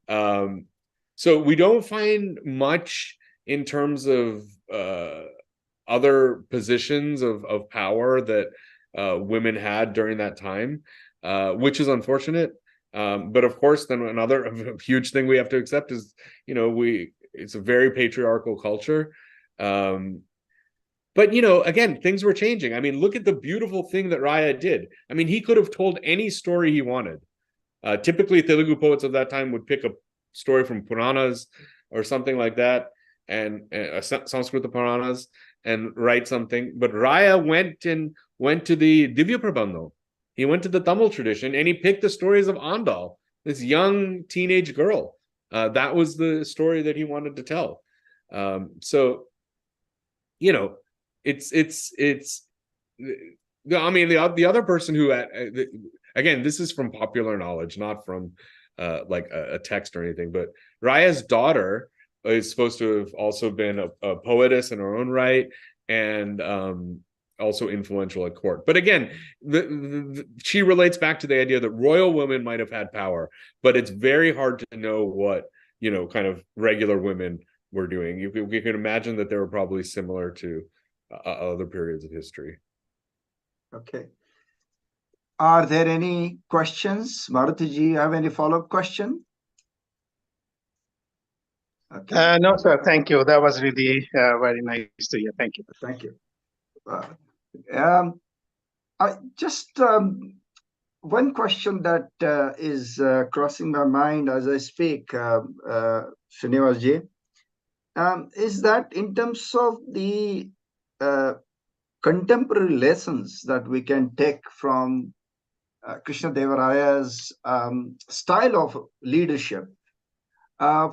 So we don't find much in terms of other positions of power that women had during that time, which is unfortunate. But of course, then another huge thing we have to accept is, it's a very patriarchal culture. But, again, things were changing. I mean, look at the beautiful thing that Raya did. I mean, he could have told any story he wanted. Typically, Telugu poets of that time would pick a story from Puranas or something like that, and Sanskrita Puranas, and write something. But Raya went to the Divya Prabandho. He went to the Tamil tradition, and he picked the stories of Andal, this young teenage girl. That was the story that he wanted to tell. So, it's I mean, the other person who again, this is from popular knowledge, not from like a text or anything, but Raya's daughter is supposed to have also been a poetess in her own right, and also influential at court. But again, she relates back to the idea that royal women might have had power, but it's very hard to know what kind of regular women were doing. You can imagine that they were probably similar to other periods of history. Okay. Are there any questions? Maruti ji, you have any follow-up question? Okay. No, sir. Thank you. That was really very nice to hear. Thank you. Thank you. I just one question that is crossing my mind as I speak, Srinivas ji, is that in terms of the contemporary lessons that we can take from Krishnadevaraya's style of leadership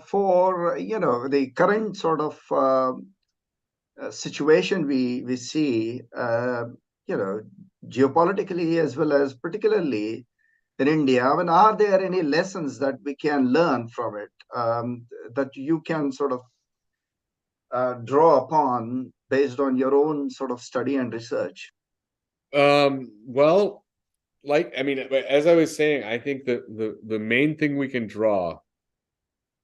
for the current sort of situation we see, geopolitically as well as particularly in India. I mean, are there any lessons that we can learn from it that you can sort of draw upon based on your own sort of study and research? Well, I mean, as I was saying, I think that the main thing we can draw,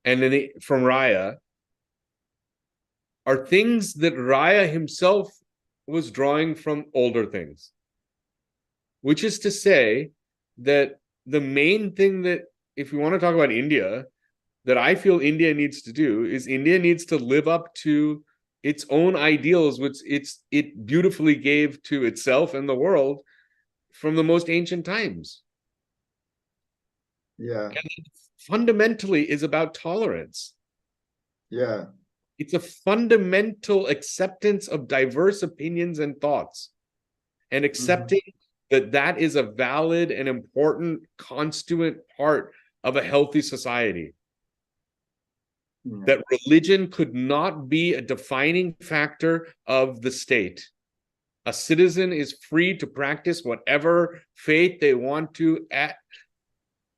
and then from Raya, are things that Raya himself was drawing from older things. Which is to say that the main thing that, if we want to talk about India, that I feel India needs to do is India needs to live up to its own ideals, which it beautifully gave to itself and the world from the most ancient times. Yeah. And it fundamentally is about tolerance. Yeah. It's a fundamental acceptance of diverse opinions and thoughts, and accepting that is a valid and important constituent part of a healthy society. Yeah. That religion could not be a defining factor of the state. A citizen is free to practice whatever faith they want to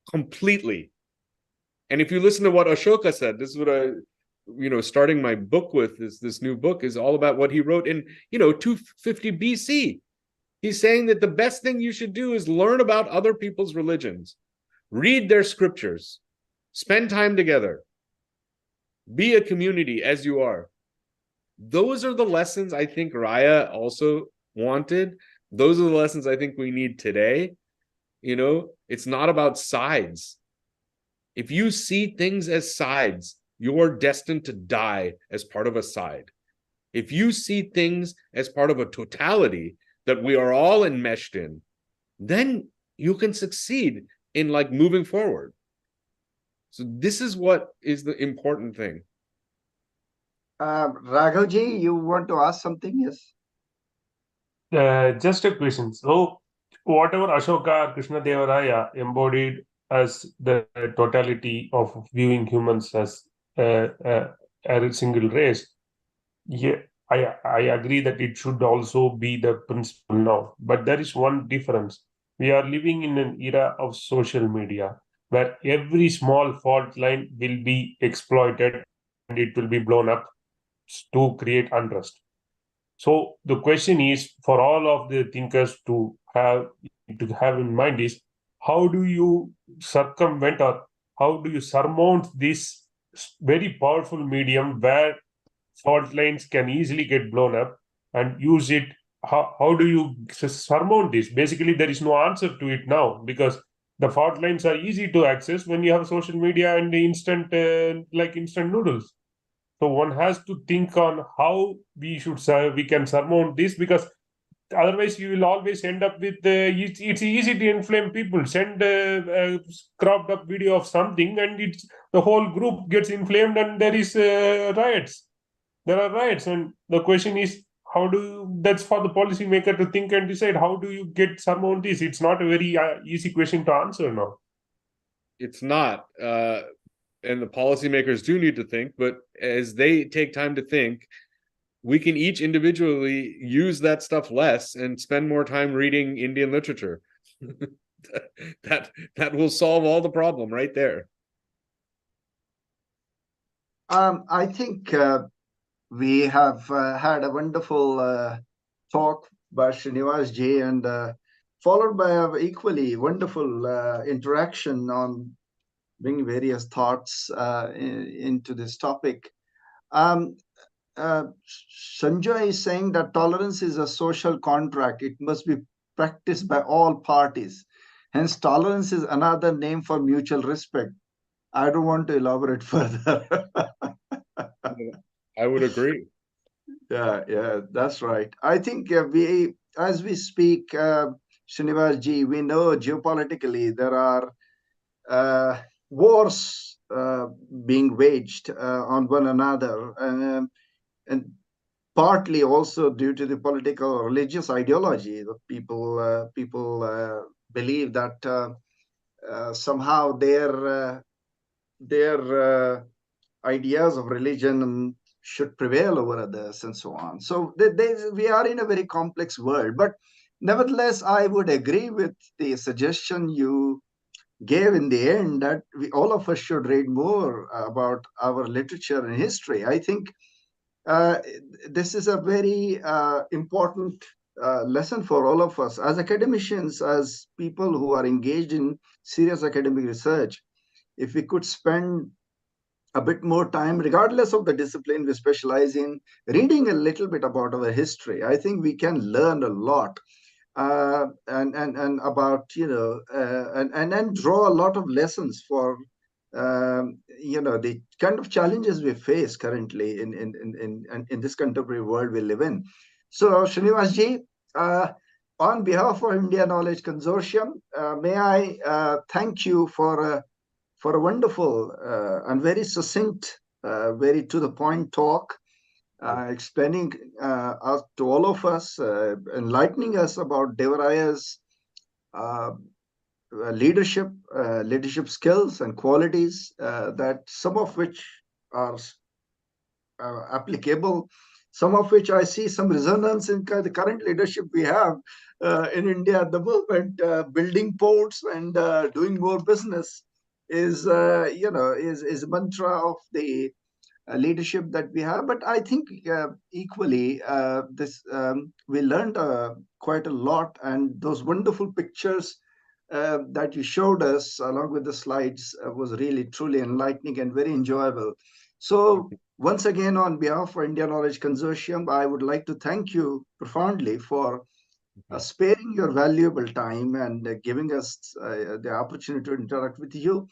completely. And if you listen to what Ashoka said, this is what I, starting my book with, this new book is all about what he wrote in, 250 BC. He's saying that the best thing you should do is learn about other people's religions, read their scriptures, spend time together, be a community as you are. Those are the lessons I think Raya also wanted. Those are the lessons I think we need today. It's not about sides. If you see things as sides, you're destined to die as part of a side. If you see things as part of a totality that we are all enmeshed in, then you can succeed in moving forward. So this is what is the important thing. Raghavji, you want to ask something? Yes. Just a question. So, whatever Ashoka Krishnadevaraya embodied as the totality of viewing humans as a single race, yeah, I agree that it should also be the principle now. But there is one difference. We are living in an era of social media where every small fault line will be exploited and it will be blown up to create unrest. So the question is for all of the thinkers to have in mind is how do you circumvent or how do you surmount this very powerful medium where fault lines can easily get blown up and use it? How do you surmount this? Basically, there is no answer to it now because the fault lines are easy to access when you have social media and the instant instant noodles. So one has to think on how we can surmount this because otherwise you will always end up with it's easy to inflame people. Send a cropped up video of something and the whole group gets inflamed and there is riots. There are riots, and the question is that's for the policymaker to think and decide how do you get surmount this. It's not a very easy question to answer now. It's not. And the policymakers do need to think, but as they take time to think, we can each individually use that stuff less and spend more time reading Indian literature. that will solve all the problem right there. I think we have had a wonderful talk by Srinivas Ji and followed by an equally wonderful interaction on bringing various thoughts into this topic. Sanjay is saying that tolerance is a social contract. It must be practiced by all parties. Hence, tolerance is another name for mutual respect. I don't want to elaborate further. I would agree. Yeah, that's right. I think as we speak, Srinivas Ji, we know geopolitically there are wars being waged on one another, and partly also due to the political or religious ideology. The people believe that somehow their ideas of religion should prevail over others and so on. So we are in a very complex world. But nevertheless, I would agree with the suggestion you gave in the end that all of us should read more about our literature and history. I think this is a very important lesson for all of us as academicians, as people who are engaged in serious academic research. If we could spend a bit more time, regardless of the discipline we specialize in, reading a little bit about our history. I think we can learn a lot, and about, and draw a lot of lessons for the kind of challenges we face currently in this contemporary world we live in. So, Srinivas ji, on behalf of India Knowledge Consortium, may I thank you for a wonderful and very succinct, very to the point talk, explaining to all of us, enlightening us about Devaraya's leadership skills and qualities, that some of which are applicable, some of which I see some resonance in the current leadership we have in India at the moment. Building ports and doing more business is is mantra of the leadership that we have. But I think equally this we learned quite a lot, and those wonderful pictures that you showed us along with the slides was really truly enlightening and very enjoyable. So once again, on behalf of India Knowledge Consortium, I would like to thank you profoundly for sparing your valuable time and giving us the opportunity to interact with you.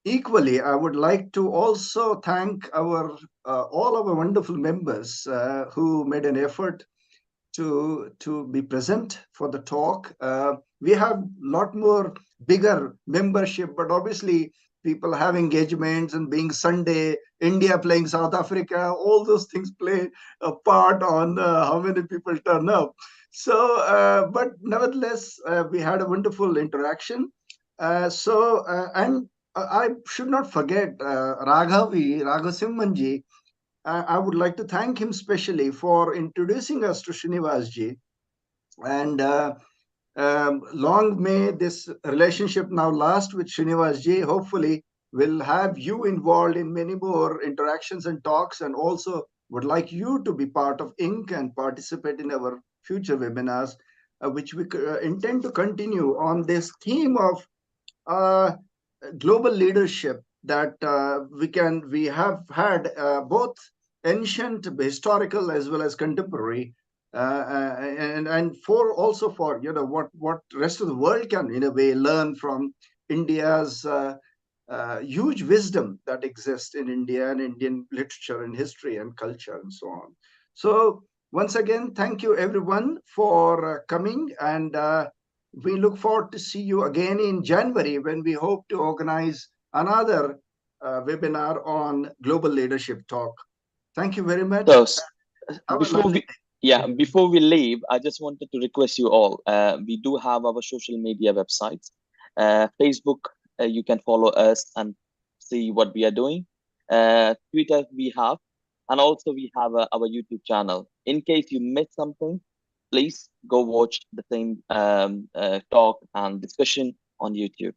Equally, I would like to also thank our all our wonderful members who made an effort to be present for the talk. We have a lot more bigger membership, but obviously people have engagements, and being Sunday, India playing South Africa, all those things play a part on how many people turn up. So, but nevertheless, we had a wonderful interaction. And I should not forget Raghasimhanji. I would like to thank him specially for introducing us to Srinivas ji. And long may this relationship now last with Srinivas ji. Hopefully, we'll have you involved in many more interactions and talks, and also would like you to be part of INC and participate in our future webinars, which we intend to continue on this theme of global leadership that we have had both ancient, historical, as well as contemporary, and for also for what rest of the world can in a way learn from India's huge wisdom that exists in India and Indian literature and history and culture and so on. So once again, thank you everyone for coming, and we look forward to see you again in January, when we hope to organize another webinar on global leadership talk. Thank you very much. So Have a before lovely we day. before we leave, I just wanted to request you all. We do have our social media websites. Facebook, you can follow us and see what we are doing. Twitter we have, and also we have our YouTube channel. In case you missed something, please go watch the same talk and discussion on YouTube.